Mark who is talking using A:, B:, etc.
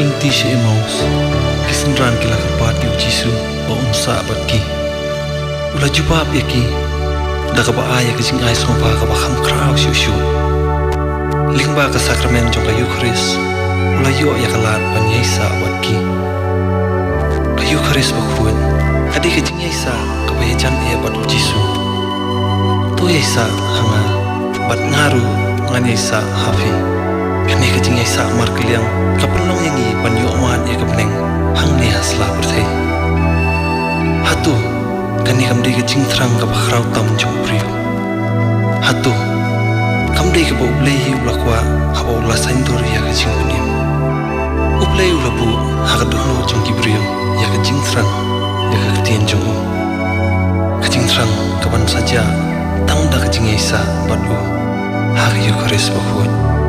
A: king tisha emaus kisan ran kila kapat yu jisu ba unsa abat ki ula jubab ya ki da ka ba aya ka jing ai so ba ka ba kham kraw shu shu lingba ka sakramen jong ka Eucharis ula yo ya kalat pan yesa abat ki ka Eucharis ba khun adi ka jing yesa ka ba jan e abat jisu to yesa hanga bat ngaru ngan yesa hafi kini ka jing yesa mar kliang ka penlong yangi pan yo man e ka peneng hang ne hasla berthei hatu kani kamdi ka jing thrang ka bakhrau tam jong priu hatu kamdi ka ublei ula kwa haba ula saindor ya ka jing punim ublei ula bu ha ka duhlo jong ki priu ya ka jing thrang ya ka tien jong ka jing thrang ka ban saja tang da ka jing yesa batu ha ka Eucharis ba khun